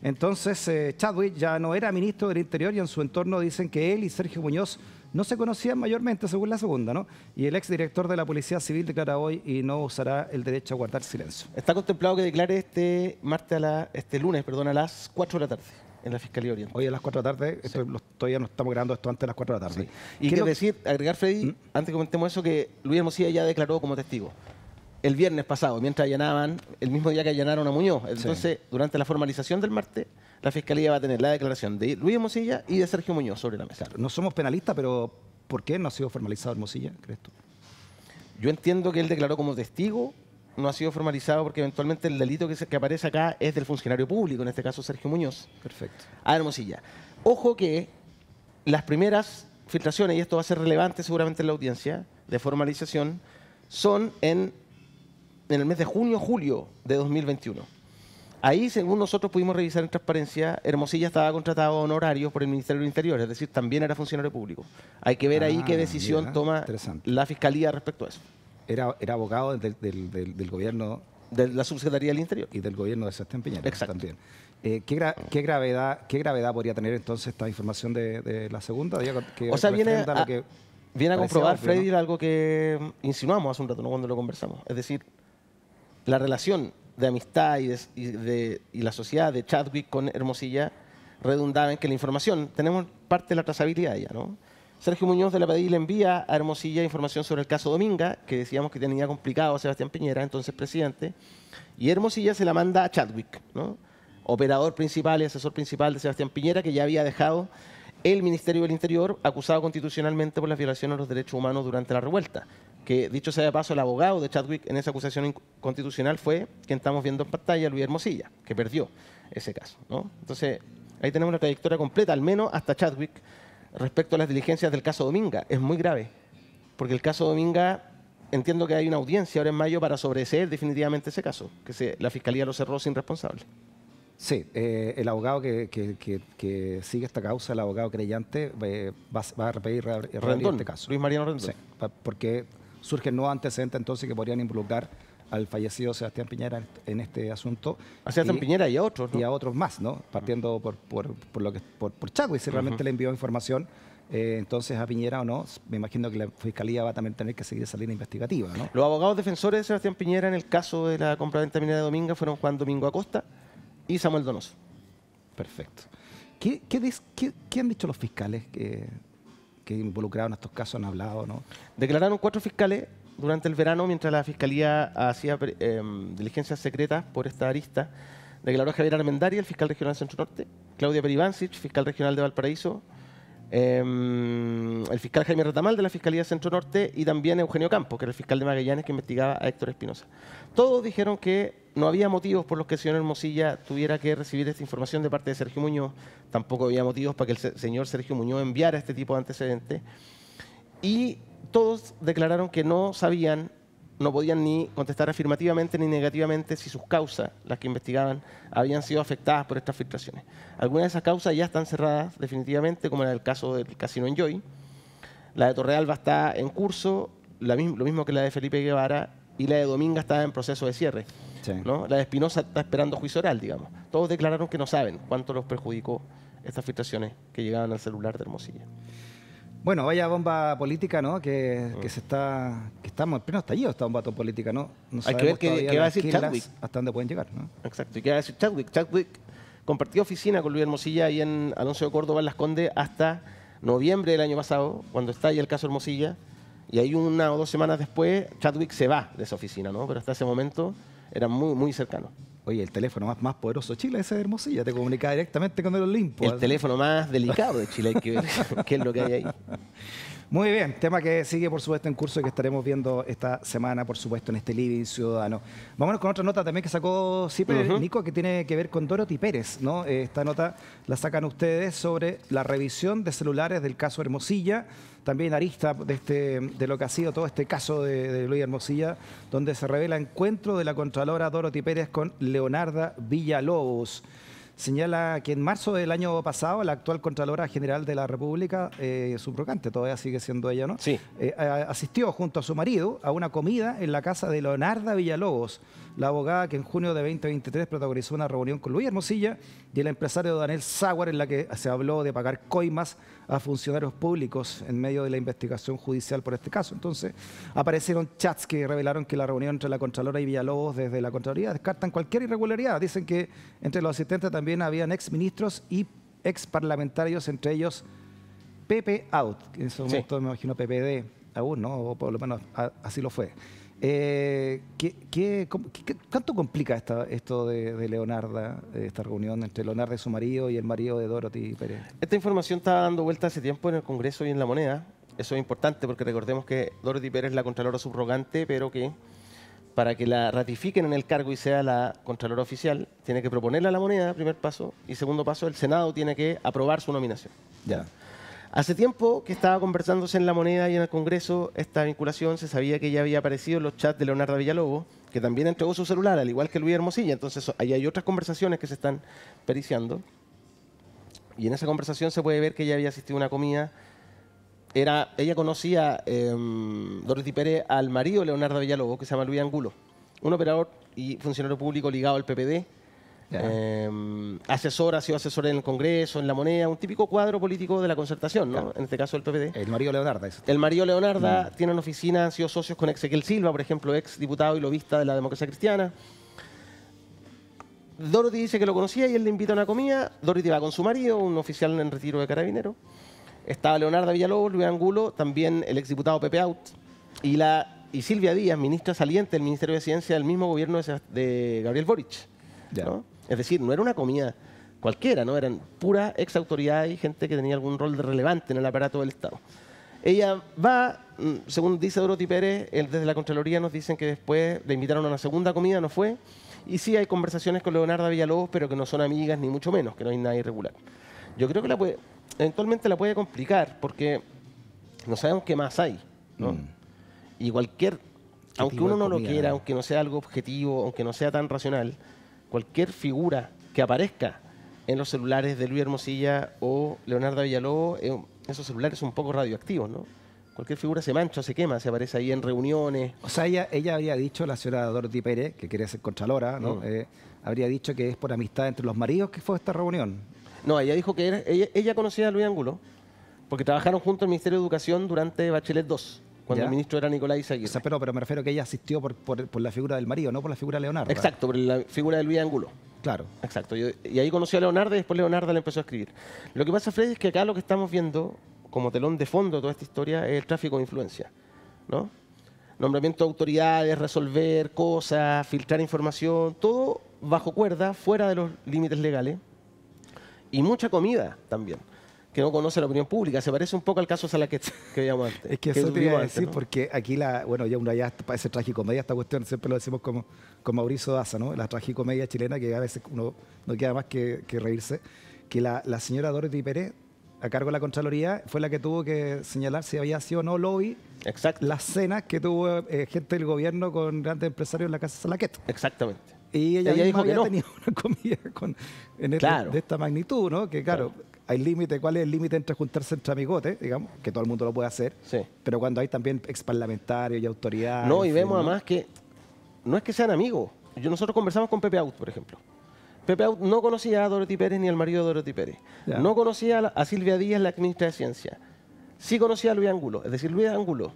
Entonces, Chadwick ya no era ministro del Interior y en su entorno dicen que él y Sergio Muñoz no se conocían mayormente, según la segunda, ¿no? Y el exdirector de la Policía Civil declara hoy y no usará el derecho a guardar silencio. Está contemplado que declare este lunes, a las 4 de la tarde en la Fiscalía Oriental. Hoy a las 4 de la tarde, todavía no estamos grabando esto antes de las 4 de la tarde. Sí. Y que decir, agregar, Freddy, antes que comentemos eso, que Luis Hermosilla ya declaró como testigo el viernes pasado, mientras allanaban, el mismo día que allanaron a Muñoz. Entonces, durante la formalización del martes, la Fiscalía va a tener la declaración de Luis Hermosilla y de Sergio Muñoz sobre la mesa. Claro, no somos penalistas, pero ¿por qué no ha sido formalizado Hermosilla, crees tú? Yo entiendo que él declaró como testigo, no ha sido formalizado porque eventualmente el delito que aparece acá es del funcionario público, en este caso Sergio Muñoz. Perfecto. A Hermosilla. Ojo que las primeras filtraciones, y esto va a ser relevante seguramente en la audiencia, de formalización, son en el mes de junio-julio de 2021. Ahí, según nosotros pudimos revisar en transparencia, Hermosilla estaba contratado a honorarios por el Ministerio del Interior, es decir, también era funcionario público. Hay que ver ahí qué decisión toma la Fiscalía respecto a eso. Era abogado del gobierno de la Subsecretaría del Interior. Y del gobierno de Sebastián Piñera. Exacto. También. ¿Qué gravedad podría tener entonces esta información de la segunda? O sea, viene a comprobar, obvio, Freddy, ¿no? algo que insinuamos hace un rato, ¿no? Cuando lo conversamos. Es decir, la relación de amistad y la sociedad de Chadwick con Hermosilla redundaba en que la información, tenemos parte de la trazabilidad ya, ¿no? Sergio Muñoz de la Padilla le envía a Hermosilla información sobre el caso Dominga, que decíamos que tenía complicado a Sebastián Piñera, entonces presidente, y Hermosilla se la manda a Chadwick, ¿no? Operador principal y asesor principal de Sebastián Piñera, que ya había dejado el Ministerio del Interior acusado constitucionalmente por las violaciones a los derechos humanos durante la revuelta. Que, dicho sea de paso, el abogado de Chadwick en esa acusación constitucional fue quien estamos viendo en pantalla, Luis Hermosilla, que perdió ese caso, ¿no? Entonces, ahí tenemos la trayectoria completa, al menos hasta Chadwick, respecto a las diligencias del caso Dominga. Es muy grave, porque el caso Dominga, entiendo que hay una audiencia ahora en mayo para sobreseer definitivamente ese caso, que la Fiscalía lo cerró sin responsable. Sí, el abogado que sigue esta causa, el abogado creyente, va a repetir este caso. Luis Mariano Rendón. Sí, porque surgen nuevos antecedentes entonces que podrían involucrar al fallecido Sebastián Piñera en este asunto. A Sebastián Piñera y a otros, ¿no? Y a otros más, ¿no? Partiendo por Chadwick, si realmente le envió información, entonces a Piñera o no, me imagino que la Fiscalía va a también tener que seguir esa línea investigativa, ¿no? Los abogados defensores de Sebastián Piñera en el caso de la compraventa minera de Dominga fueron Juan Domingo Acosta y Samuel Donoso. Perfecto. ¿Qué han dicho los fiscales que involucraron estos casos, han hablado, no? Declararon 4 fiscales durante el verano, mientras la Fiscalía hacía diligencias secretas por esta arista. Declaró Javier Armendari, el fiscal regional Centro Norte, Claudia Peribancic, fiscal regional de Valparaíso, el fiscal Jaime Retamal de la Fiscalía Centro Norte y también Eugenio Campos, que era el fiscal de Magallanes que investigaba a Héctor Espinosa. Todos dijeron que no había motivos por los que el señor Hermosilla tuviera que recibir esta información de parte de Sergio Muñoz. Tampoco había motivos para que el señor Sergio Muñoz enviara este tipo de antecedentes. Y todos declararon que no sabían, no podían ni contestar afirmativamente ni negativamente si sus causas, las que investigaban, habían sido afectadas por estas filtraciones. Algunas de esas causas ya están cerradas definitivamente, como era el caso del Casino Enjoy. La de Torrealba está en curso, lo mismo que la de Felipe Guevara, y la de Dominga está en proceso de cierre. Sí. ¿No? La de Espinosa está esperando juicio oral, digamos. Todos declararon que no saben cuánto los perjudicó estas filtraciones que llegaban al celular de Hermosilla. Bueno, vaya bomba política, ¿no? Que estamos en pleno estallido, esta bomba política, ¿no? No hay que ver qué va a decir Chadwick. Hasta dónde pueden llegar, ¿no? Exacto. ¿Y qué va a decir Chadwick? Chadwick compartió oficina con Luis Hermosilla ahí en Alonso de Córdoba, en Las Condes, hasta noviembre del año pasado, cuando estalla el caso Hermosilla. Y ahí 1 o 2 semanas después, Chadwick se va de esa oficina, ¿no? Pero hasta ese momento eran muy, muy cercanos. Oye, el teléfono más poderoso de Chile, ese de Hermosilla, te comunicaba directamente con el Olimpo. El teléfono más delicado de Chile, hay que ver qué es lo que hay ahí. Muy bien, tema que sigue, por supuesto, en curso y que estaremos viendo esta semana, por supuesto, en este Living Ciudadano. Vámonos con otra nota también que sacó Ciper, Nico, que tiene que ver con Dorothy Pérez, ¿no? Esta nota la sacan ustedes sobre la revisión de celulares del caso Hermosilla, también arista de lo que ha sido todo este caso de Luis Hermosilla, donde se revela encuentro de la Contralora Dorothy Pérez con Leonarda Villalobos. Señala que en marzo del año pasado la actual Contralora General de la República, subrogante, todavía sigue siendo ella, ¿no? Sí. Asistió junto a su marido a una comida en la casa de Leonarda Villalobos, la abogada que en junio de 2023 protagonizó una reunión con Luis Hermosilla y el empresario Daniel Sauer, en la que se habló de pagar coimas a funcionarios públicos en medio de la investigación judicial por este caso. Entonces, aparecieron chats que revelaron que la reunión entre la Contralora y Villalobos desde la Contraloría descartan cualquier irregularidad. Dicen que entre los asistentes también habían exministros y exparlamentarios, entre ellos Pepe Out, que en ese momento me imagino PPD aún, ¿no? O por lo menos así lo fue. ¿Cuánto complica esto de Leonarda, esta reunión entre Leonarda y su marido y el marido de Dorothy Pérez? Esta información estaba dando vuelta hace tiempo en el Congreso y en La Moneda. Eso es importante porque recordemos que Dorothy Pérez es la Contralora subrogante, pero que para que la ratifiquen en el cargo y sea la Contralora oficial, tiene que proponerla a La Moneda, primer paso, y segundo paso, el Senado tiene que aprobar su nominación. Ya. Hace tiempo que estaba conversándose en La Moneda y en el Congreso esta vinculación, se sabía que ya había aparecido en los chats de Leonarda Villalobos, que también entregó su celular, al igual que Luis Hermosilla, entonces ahí hay otras conversaciones que se están periciando, y en esa conversación se puede ver que ella había asistido a una comida. Ella conocía, Dorothy Pérez, al marido de Leonarda Villalobos, que se llama Luis Angulo, un operador y funcionario público ligado al PPD. Asesor, ha sido asesor en el Congreso, en La Moneda, un típico cuadro político de la Concertación, ¿no? Claro. En este caso el PPD. El marido Leonardo. El marido Leonarda tiene una oficina, han sido socios con Ezequiel Silva, por ejemplo, ex diputado y lobista de la democracia cristiana. Dorothy dice que lo conocía y él le invita a una comida. Dorothy va con su marido, un oficial en retiro de Carabineros. Estaba Leonarda Villalobos, Luis Angulo, también el exdiputado Pepe Out y Silvia Díaz, ministra saliente del Ministerio de Ciencia del mismo gobierno de Gabriel Boric, ¿no? Es decir, no era una comida cualquiera, ¿no? Eran pura ex autoridad y gente que tenía algún rol de relevante en el aparato del Estado. Ella va, según dice Dorothy Pérez, desde la Contraloría nos dicen que después le invitaron a una segunda comida, no fue. Y sí hay conversaciones con Leonarda Villalobos, pero que no son amigas ni mucho menos, que no hay nada irregular. Yo creo que eventualmente la puede complicar porque no sabemos qué más hay, ¿no? Y aunque uno no lo quiera, aunque no sea algo objetivo, aunque no sea tan racional, cualquier figura que aparezca en los celulares de Luis Hermosilla o Leonarda Villalobos, esos celulares son un poco radioactivos, ¿no? Cualquier figura se mancha o se quema, se aparece ahí en reuniones. O sea, ella había dicho, la señora Dorothy Pérez, que quiere ser contralora, ¿no? Habría dicho que es por amistad entre los maridos que fue esta reunión. No, ella dijo que ella conocía a Luis Angulo porque trabajaron juntos en el Ministerio de Educación durante Bachelet II, cuando el ministro era Nicolás Izaguirre. O sea, pero me refiero a que ella asistió por la figura del marido, no por la figura de Leonardo. Exacto, por la figura de Luis Angulo. Claro. Exacto. Y ahí conoció a Leonardo y después Leonardo le empezó a escribir. Lo que pasa, Freddy, es que acá lo que estamos viendo como telón de fondo de toda esta historia es el tráfico de influencia, ¿no? Nombramiento de autoridades, resolver cosas, filtrar información, todo bajo cuerda, fuera de los límites legales. Y mucha comida también, que no conoce la opinión pública. Se parece un poco al caso Salaquet que veíamos antes. Es que eso te iba a decir, ¿no? porque aquí uno ya parece tragicomedia esta cuestión, siempre lo decimos con Mauricio Daza, ¿no? La tragicomedia chilena, que a veces uno no queda más que reírse, que la señora Dorothy Pérez, a cargo de la Contraloría, fue la que tuvo que señalar si había sido o no lobby. Exacto. Las cenas que tuvo gente del gobierno con grandes empresarios en la Casa Salaquet. Exactamente. Y ella dijo había que no. tenido una comida de esta magnitud, ¿no? Que claro, hay límite. ¿Cuál es el límite entre juntarse entre amigotes, digamos? Que todo el mundo lo puede hacer. Sí. Pero cuando hay también exparlamentarios y autoridades. No, y vemos además que no es que sean amigos. Nosotros conversamos con Pepe Out, por ejemplo. Pepe Out no conocía a Dorothy Pérez ni al marido de Dorothy Pérez. Ya. No conocía a Silvia Díaz, la ministra de Ciencia. Sí conocía a Luis Angulo. Es decir, Luis Angulo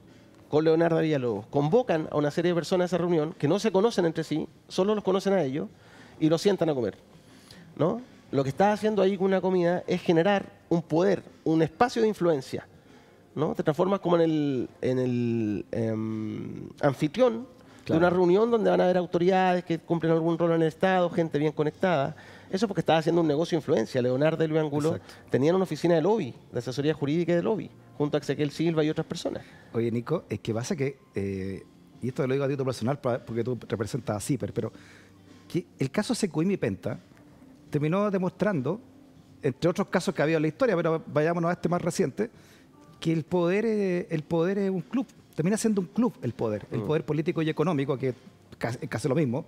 con Leonardo Villalobos convocan a una serie de personas a esa reunión que no se conocen entre sí, solo los conocen a ellos y los sientan a comer, ¿no? Lo que está haciendo ahí con una comida es generar un poder, un espacio de influencia, ¿no? Te transformas como en el anfitrión de una reunión donde van a haber autoridades que cumplen algún rol en el Estado, gente bien conectada. Eso porque estaba haciendo un negocio de influencia. Leonardo y Luis Angulo tenían una oficina de lobby, de asesoría jurídica y de lobby, junto a Ezequiel Silva y otras personas. Oye, Nico, es que pasa que, y esto lo digo a título personal porque tú representas a CIPER, pero que el caso Secuim y Penta terminó demostrando, entre otros casos que había en la historia, pero vayámonos a este más reciente, que el poder es un club. Termina siendo un club el poder político y económico, que es casi lo mismo,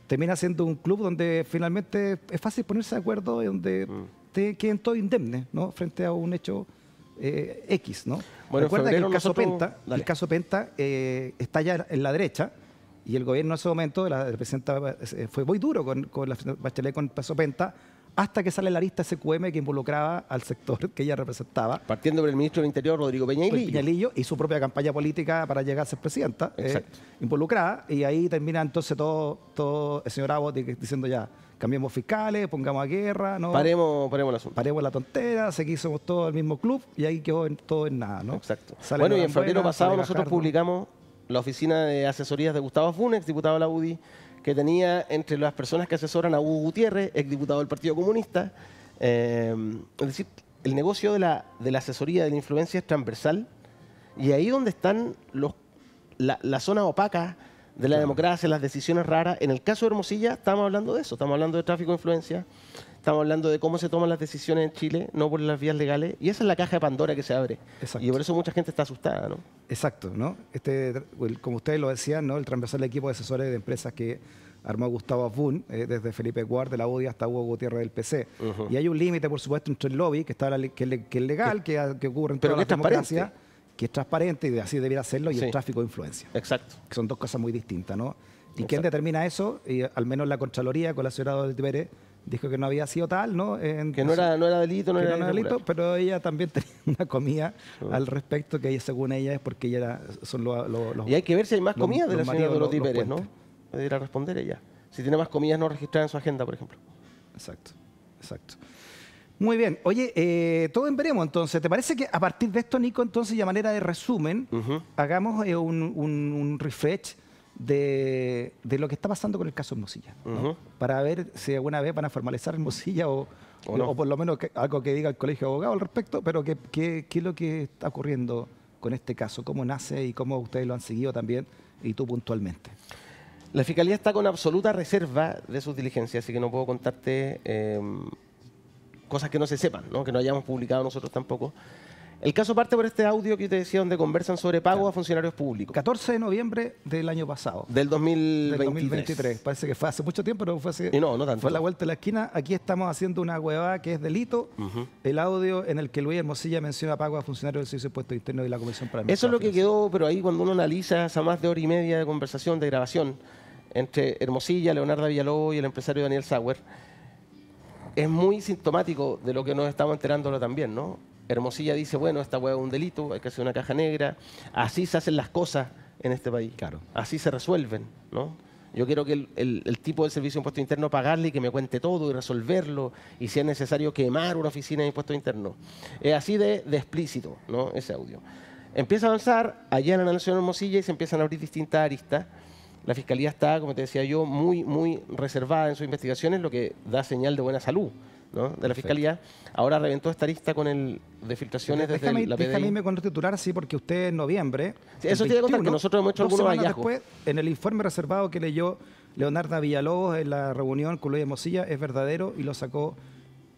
termina siendo un club donde finalmente es fácil ponerse de acuerdo y donde te queden todos indemnes, ¿no? Frente a un hecho X, ¿no? Bueno, recuerda que el caso Penta está ya en la derecha y el gobierno en ese momento, la presidenta fue muy duro con la Bachelet con el caso Penta, hasta que sale la lista SQM que involucraba al sector que ella representaba. Partiendo por el ministro del Interior, Rodrigo Peñalillo. Y su propia campaña política para llegar a ser presidenta, involucrada. Y ahí termina entonces todo el señor Abbott diciendo ya, cambiemos fiscales, pongamos a guerra, ¿no? Paremos el asunto. Paremos la tontera, aquí somos todos el mismo club y ahí quedó todo en nada, ¿no? Exacto. Bueno, y en febrero pasado nosotros publicamos la oficina de asesorías de Gustavo Funes, diputado de la UDI, que tenía entre las personas que asesoran a Hugo Gutiérrez, exdiputado del Partido Comunista. Es decir, el negocio de la asesoría de la influencia es transversal y ahí donde están la zona opaca de la democracia, las decisiones raras. En el caso de Hermosilla estamos hablando de eso, estamos hablando de tráfico de influencia, estamos hablando de cómo se toman las decisiones en Chile, no por las vías legales, y esa es la caja de Pandora que se abre. Exacto. Y por eso mucha gente está asustada, ¿no? Exacto, ¿no? Como ustedes lo decían, ¿no? El transversal equipo de asesores de empresas que armó Gustavo Abun, desde Felipe Guard de la UDI hasta Hugo Gutiérrez del PC. Y hay un límite, por supuesto, entre el lobby, que es legal, que ocurre en toda la democracia, que es transparente y así debiera serlo, y el tráfico de influencia. Exacto. Que son dos cosas muy distintas, ¿no? ¿Y quién determina eso? Y al menos la Contraloría, con la señora Dolly Pérez, dijo que no había sido tal, ¿no? Que no era delito, no era delito, pero ella también tenía una comida al respecto, que según ella es porque ella son los... Y hay que ver si hay más comidas de la señora Dolly Pérez, ¿no? puentes. Puede ir a responder ella. Si tiene más comidas no registradas en su agenda, por ejemplo. Exacto, exacto. Muy bien. Oye, todo en veremos entonces. ¿Te parece que a partir de esto, Nico, entonces, y a manera de resumen, hagamos un refresh de lo que está pasando con el caso Hermosilla, ¿no? Para ver si alguna vez van a formalizar Hermosilla o por lo menos algo que diga el Colegio de Abogados al respecto, pero qué es lo que está ocurriendo con este caso, cómo nace y cómo ustedes lo han seguido también y tú puntualmente. La Fiscalía está con absoluta reserva de sus diligencias, así que no puedo contarte cosas que no se sepan, ¿no? Que no hayamos publicado nosotros tampoco. El caso parte por este audio que yo te decía, donde conversan sobre pago a funcionarios públicos. 14 de noviembre del año pasado. Del 2023. Del 2023. Parece que fue hace mucho tiempo, pero fue hace... Y no tanto. Fue a la vuelta de la esquina. Aquí estamos haciendo una huevada que es delito. El audio en el que Luis Hermosilla menciona pago a funcionarios del Servicio de Impuestos Internos y la Comisión para el Eso es lo que Financiero. quedó, pero ahí cuando uno analiza esa más de hora y media de conversación, de grabación, entre Hermosilla, Leonardo Villalobos y el empresario Daniel Sauer, es muy sintomático de lo que nos estamos enterándolo también, ¿no? Hermosilla dice, bueno, esta hueá es un delito, hay que hacer una caja negra, así se hacen las cosas en este país, Claro. así se resuelven, ¿no? Yo quiero que el tipo del Servicio de Impuestos Internos pagarle y que me cuente todo y resolverlo, y si es necesario quemar una oficina de impuestos internos. Es así de explícito, ¿no? Ese audio. Empieza a avanzar allá en la Nación Hermosilla y se empiezan a abrir distintas aristas. La Fiscalía está, como te decía yo, muy reservada en sus investigaciones, lo que da señal de buena salud, ¿no? De la Fiscalía. Ahora reventó esta lista con el de filtraciones desde la PDI. Déjame con titular, sí, porque usted en noviembre... Sí, eso te iba a contar, que nosotros hemos hecho algunos hallazgos. Después, en el informe reservado que leyó Leonardo Villalobos en la reunión con Luis Hermosilla, es verdadero y lo sacó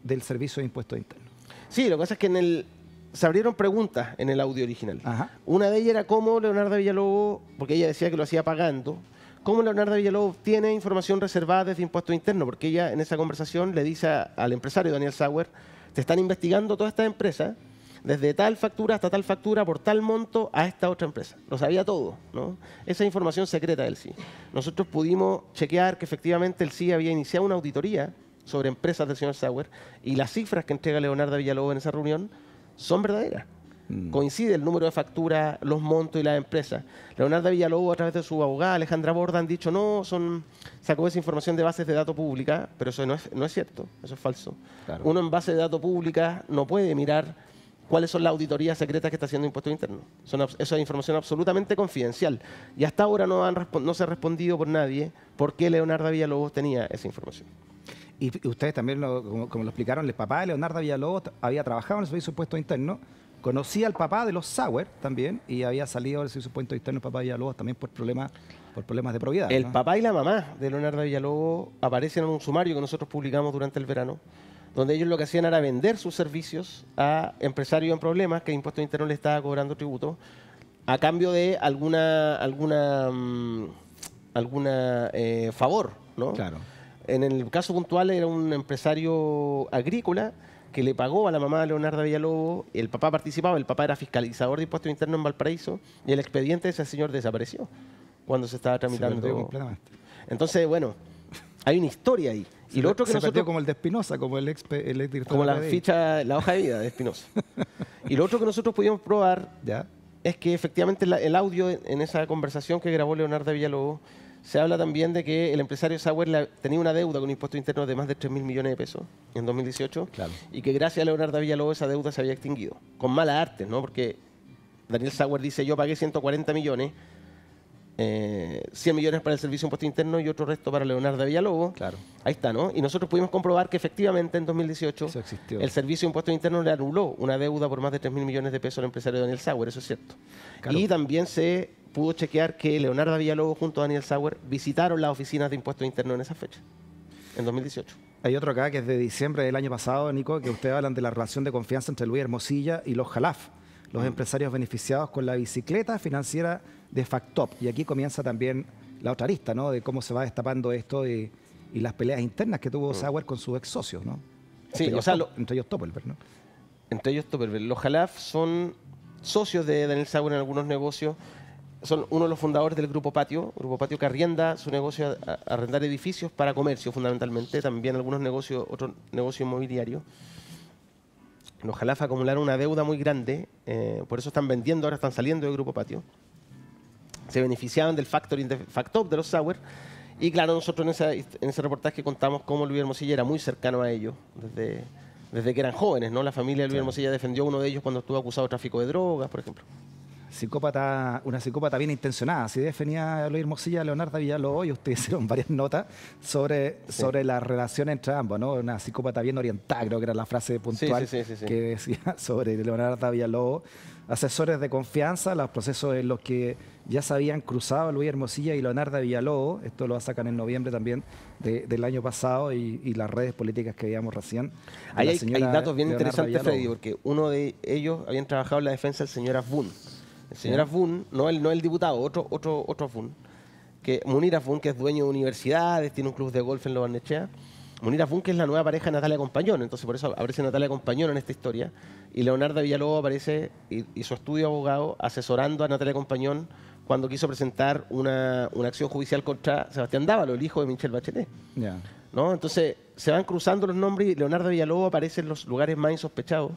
del Servicio de Impuestos Internos. Sí, lo que pasa es que se abrieron preguntas en el audio original. Ajá. Una de ellas era cómo Leonardo Villalobos, porque ella decía que lo hacía pagando, cómo Leonardo Villalobos tiene información reservada desde Impuestos Internos, porque ella en esa conversación le dice al empresario Daniel Sauer, te están investigando todas estas empresas, desde tal factura hasta tal factura, por tal monto, a esta otra empresa. Lo sabía todo, ¿no? Esa información secreta del SI. Nosotros pudimos chequear que efectivamente el SI había iniciado una auditoría sobre empresas del señor Sauer y las cifras que entrega Leonardo Villalobos en esa reunión son verdaderas. Coincide el número de facturas, los montos y las empresas. Leonardo Villalobos, a través de su abogada Alejandra Borda, han dicho no, sacó esa información de bases de datos públicas, pero eso no es cierto, eso es falso. Claro. Uno en base de datos públicas no puede mirar cuáles son las auditorías secretas que está haciendo Impuestos Internos. Eso es información absolutamente confidencial. Y hasta ahora no se ha respondido por nadie por qué Leonardo Villalobos tenía esa información. Y ustedes también, como lo explicaron, el papá de Leonardo Villalobos había trabajado en el Servicio de Impuestos Internos, conocía al papá de los Sauer también y había salido del Servicio de Impuestos Internos el papá de Villalobos también por problemas de probidad. El ¿no? papá y la mamá de Leonardo Villalobos aparecen en un sumario que nosotros publicamos durante el verano, donde ellos lo que hacían era vender sus servicios a empresarios en problemas que Impuestos Internos le estaba cobrando tributo a cambio de alguna favor, ¿no? Claro. En el caso puntual era un empresario agrícola que le pagó a la mamá de Leonardo Villalobos, el papá participaba, el papá era fiscalizador de Impuestos Internos en Valparaíso y el expediente de ese señor desapareció cuando se estaba tramitando. Se perdió completamente. Entonces, bueno, hay una historia ahí. Y lo otro que se nosotros, perdió como el de Espinosa, como el ex director como de la PDI. ficha, la hoja de vida de Espinosa. Y lo otro que nosotros pudimos probar ¿Ya? es que efectivamente el audio en esa conversación que grabó Leonardo Villalobos se habla también de que el empresario Sauer tenía una deuda con Impuestos Internos de más de 3.000 millones de pesos en 2018 Claro. y que gracias a Leonardo Villalobos esa deuda se había extinguido. Con mala arte, ¿no? Porque Daniel Sauer dice, yo pagué 140 millones, 100 millones para el Servicio de Impuestos Internos y otro resto para Leonardo Villalobos. Claro. Ahí está, ¿no? Y nosotros pudimos comprobar que efectivamente en 2018 Eso existió. el Servicio de Impuestos Internos le anuló una deuda por más de 3.000 millones de pesos al empresario Daniel Sauer, eso es cierto. Claro. Y también se pudo chequear que Leonardo Villalobos junto a Daniel Sauer visitaron las oficinas de Impuestos Internos en esa fecha, en 2018. Hay otro acá que es de diciembre del año pasado, Nico, que ustedes hablan de la relación de confianza entre Luis Hermosilla y los Jalaf, los empresarios beneficiados con la bicicleta financiera de Factop. Y aquí comienza también la otra arista, ¿no? De cómo se va destapando esto y las peleas internas que tuvo Sauer con sus ex socios, ¿no? Sí, o sea, entre ellos Topelberg, ¿no? Entre ellos Topelberg. Los Jalaf son socios de Daniel Sauer en algunos negocios. son uno de los fundadores del Grupo Patio que arrienda su negocio a arrendar edificios para comercio fundamentalmente, también algunos negocios, otros negocios inmobiliarios. Los Jalafa acumularon una deuda muy grande, por eso están vendiendo, ahora están saliendo del Grupo Patio. Se beneficiaban del factoring, de Factop, de los Sauer. Y claro, nosotros en ese reportaje contamos cómo Luis Hermosilla era muy cercano a ellos, desde que eran jóvenes, ¿no? La familia de Luis Hermosilla defendió a uno de ellos cuando estuvo acusado de tráfico de drogas, por ejemplo. Una psicópata bien intencionada. Así definía a Luis Hermosilla, Leonardo Villalobos, y ustedes hicieron varias notas sobre la relación entre ambos, ¿no? Una psicópata bien orientada, creo que era la frase puntual que decía sobre Leonardo Villalobos. Asesores de confianza, los procesos en los que ya se habían cruzado Luis Hermosilla y Leonardo Villalobos, esto lo sacan en noviembre también del año pasado, y las redes políticas que veíamos recién. Hay datos bien interesantes, Freddy, porque uno de ellos habían trabajado en la defensa del señor Afbun. El señor Afbun, no el diputado, otro Afbun, Munir Afbun, que es dueño de universidades, tiene un club de golf en Lo Barnechea. Munir Afbun, que es la nueva pareja de Natalia Compañón, entonces por eso aparece Natalia Compañón en esta historia, y Leonardo Villalobos aparece y su estudio de abogado asesorando a Natalia Compañón cuando quiso presentar una acción judicial contra Sebastián Dávalo, el hijo de Michelle Bachelet. ¿No? Entonces se van cruzando los nombres y Leonardo Villalobos aparece en los lugares más insospechados,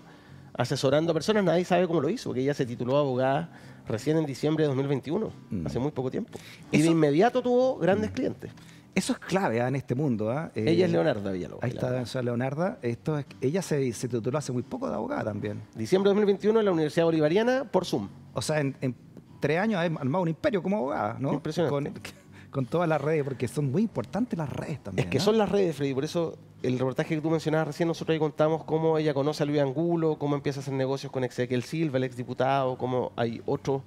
asesorando a personas. Nadie sabe cómo lo hizo, porque ella se tituló abogada recién en diciembre de 2021, hace muy poco tiempo. Y de inmediato tuvo grandes clientes. Eso es clave en este mundo. Ella es Leonarda Villalobos. Ahí está, esa Leonarda. Ella se tituló hace muy poco de abogada también. Diciembre de 2021 en la Universidad Bolivariana por Zoom. O sea, en 3 años ha armado un imperio como abogada, ¿no? Impresionante. Con todas las redes, porque son muy importantes las redes también. Es que son las redes, Freddy, por eso el reportaje que tú mencionabas recién, nosotros ahí contamos cómo ella conoce a Luis Angulo, cómo empieza a hacer negocios con Ezequiel Silva, el exdiputado, cómo hay otros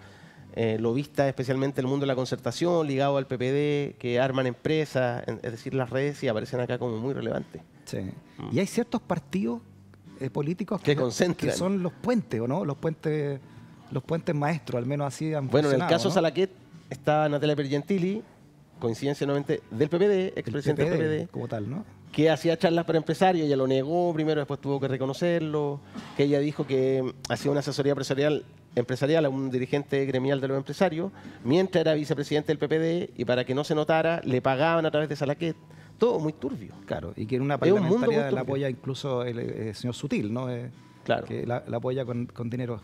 lobistas, especialmente en el mundo de la concertación, ligado al PPD, que arman empresas, es decir, las redes, y aparecen acá como muy relevantes. Sí. Y hay ciertos partidos políticos que concentran, que son los puentes, ¿o no? Los puentes maestros, al menos así han Bueno, en el caso ¿no? Salaquet está Natalia Pergentili, coincidencia nuevamente del PPD, expresidente del PPD, como tal, ¿no? Que hacía charlas para empresarios, ella lo negó primero, después tuvo que reconocerlo, que ella dijo que hacía una asesoría empresarial a un dirigente gremial de los empresarios, mientras era vicepresidente del PPD, y para que no se notara, le pagaban a través de Salaquet. Todo muy turbio. Claro, y que en una parlamentaria la apoya incluso el señor Sutil, ¿no? Claro. Que la apoya con dineros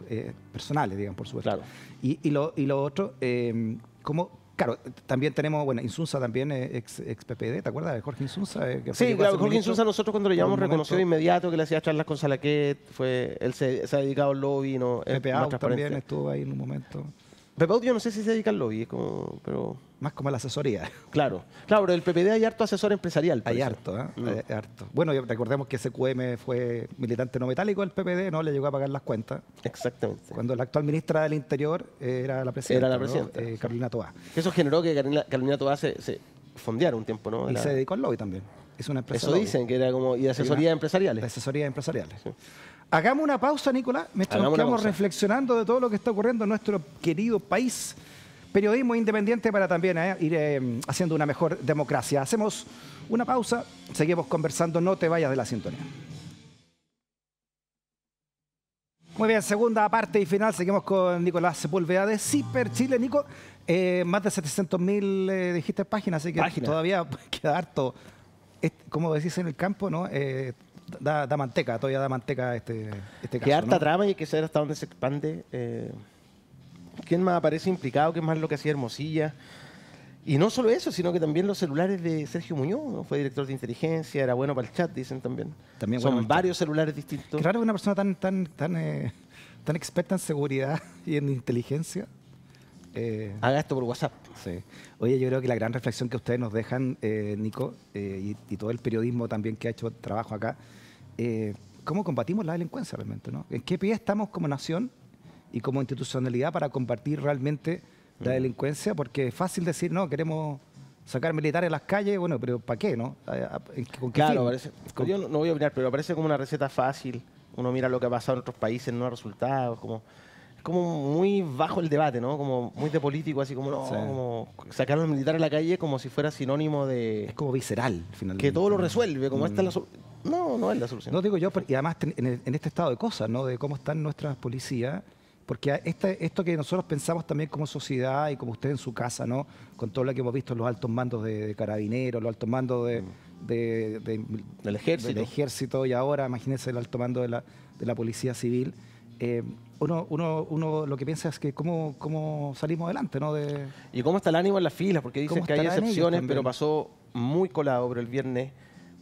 personales, digamos, por supuesto. Claro. Y lo otro, claro, también tenemos, Insunza también, ex PPD, ¿te acuerdas de Jorge Insunza? Sí, claro, Jorge Insunza nosotros cuando lo llamamos reconoció de inmediato que le hacía charlas con Salaquet, él se ha dedicado al lobby, ¿no? Pepe Out también estuvo ahí en un momento. Pepe Out yo no sé si se dedica al lobby, pero... Más como a la asesoría. Claro, pero el PPD hay harto asesor empresarial. Hay harto, ¿eh? Harto. Bueno, recordemos que SQM fue militante no metálico del PPD, ¿no? Le llegó a pagar las cuentas. Exactamente. Cuando la actual ministra del Interior era la presidenta. Era la presidenta. ¿no? Carolina Toá. Eso generó que Carolina Toá se fondeara un tiempo, ¿no? Y se dedicó al lobby también. Es una empresa. Eso dicen, que era como. Y de asesorías empresariales. De asesorías empresariales. Sí. Hagamos una pausa, Nicolás, mientras nos quedamos reflexionando de todo lo que está ocurriendo en nuestro querido país. Periodismo independiente para también ir haciendo una mejor democracia. Hacemos una pausa, seguimos conversando, no te vayas de la sintonía. Muy bien, segunda parte y final, seguimos con Nicolás Sepúlveda de Ciper Chile. Nico, más de 700.000 dijiste páginas, así que todavía queda harto, como decís en el campo, ¿no? Da manteca, todavía da manteca este caso. Que harta ¿no? trama y hay que saber hasta dónde se expande. ¿Quién más aparece implicado? ¿Qué más lo que hacía Hermosilla? Y no solo eso, sino que también los celulares de Sergio Muñoz, ¿no? Fue director de inteligencia, era bueno para el chat, dicen también. Son varios celulares distintos. Claro, una persona tan experta en seguridad y en inteligencia. Haga esto por WhatsApp. Sí. Oye, yo creo que la gran reflexión que ustedes nos dejan, Nico, y todo el periodismo también que ha hecho trabajo acá, ¿cómo combatimos la delincuencia realmente, ¿no? ¿En qué pie estamos como nación y como institucionalidad para combatir realmente la delincuencia? Porque es fácil decir, no, queremos sacar militares a las calles, bueno, pero ¿para qué, no? ¿Con qué claro, fin? Yo no voy a opinar, pero parece como una receta fácil. Uno mira lo que ha pasado en otros países, no ha resultados, es como muy bajo el debate, ¿no? Como muy de político, así como, como sacar a los militares a la calle como si fuera sinónimo de... Es como visceral, finalmente. Que todo lo resuelve, como esta es la solución. No es la solución. No digo yo, y además en este estado de cosas, ¿no? De cómo están nuestras policías. porque esto que nosotros pensamos también como sociedad y como usted en su casa, ¿no? Con todo lo que hemos visto en los altos mandos de carabineros, los altos mandos del ejército. Y ahora, imagínense, el alto mando de la Policía Civil. Uno lo que piensa es que cómo salimos adelante, ¿no? Y cómo está el ánimo en las filas, porque dicen que hay excepciones, pero pasó muy colado. Pero el viernes,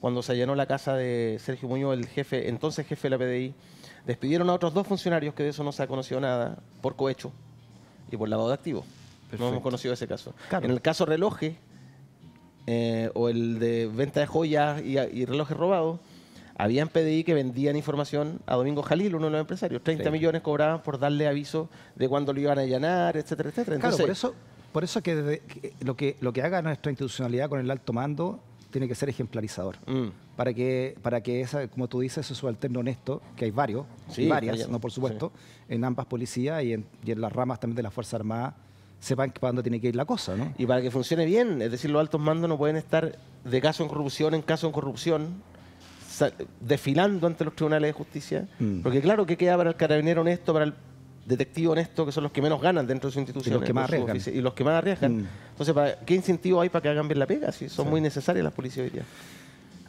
cuando se allanó la casa de Sergio Muñoz, el entonces jefe de la PDI, despidieron a otros 2 funcionarios, que de eso no se ha conocido nada, por cohecho y por lavado de activos. Perfecto. No hemos conocido ese caso. Claro. En el caso relojes, o el de venta de joyas y relojes robados, habían PDI que vendían información a Domingo Jalil, uno de los empresarios. 30 millones cobraban por darle aviso de cuándo lo iban a allanar, etcétera, etcétera. Entonces, claro, por eso que lo que haga nuestra institucionalidad con el alto mando tiene que ser ejemplarizador. Para que como tú dices, ese subalterno honesto, que hay varios, sí, y varias, no por supuesto, en ambas policías y en las ramas también de la Fuerza Armada, sepan para dónde tiene que ir la cosa, ¿no? Y para que funcione bien, es decir, los altos mandos no pueden estar de caso en corrupción en caso en corrupción, desfilando ante los tribunales de justicia, porque claro, que queda para el carabinero honesto, para el detective honesto, que son los que menos ganan dentro de su institución. Y los que más arriesgan. Y los que más arriesgan. Entonces, ¿qué incentivo hay para que hagan bien la pega? Si son muy necesarias las policías hoy día.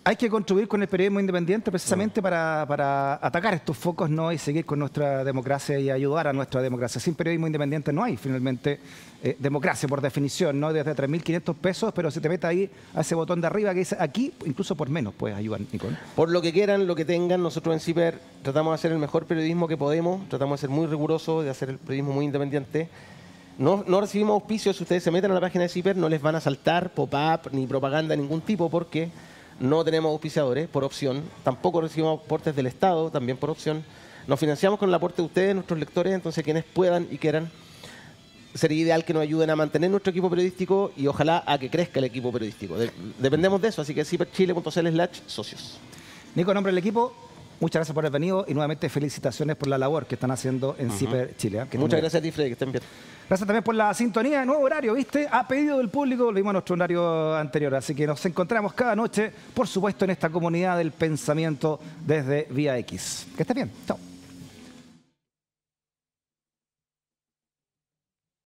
Hay que contribuir con el periodismo independiente precisamente para atacar estos focos, ¿no? Y seguir con nuestra democracia y ayudar a nuestra democracia. Sin periodismo independiente no hay finalmente democracia por definición, ¿no? Desde 3.500 pesos, pero si te metes ahí a ese botón de arriba que dice aquí, incluso por menos puedes ayudar, Nico. Por lo que quieran, lo que tengan, nosotros en CIPER tratamos de hacer el mejor periodismo que podemos, tratamos de ser muy rigurosos, de hacer el periodismo muy independiente. No recibimos auspicios. Si ustedes se meten a la página de CIPER, no les van a saltar pop-up ni propaganda de ningún tipo, porque no tenemos auspiciadores por opción, tampoco recibimos aportes del Estado, también por opción. Nos financiamos con el aporte de ustedes, nuestros lectores, entonces quienes puedan y quieran, sería ideal que nos ayuden a mantener nuestro equipo periodístico y ojalá a que crezca el equipo periodístico. Dependemos de eso, así que ciperchile.cl/socios. Nico, en nombre del equipo, muchas gracias por haber venido y nuevamente felicitaciones por la labor que están haciendo en Ciper Chile. Muchas gracias a ti, Freddy, que estén bien. Gracias también por la sintonía, nuevo horario, ¿viste? A pedido del público, volvimos a nuestro horario anterior. Así que nos encontramos cada noche, por supuesto, en esta comunidad del pensamiento desde Vía X. Que estés bien. Chao.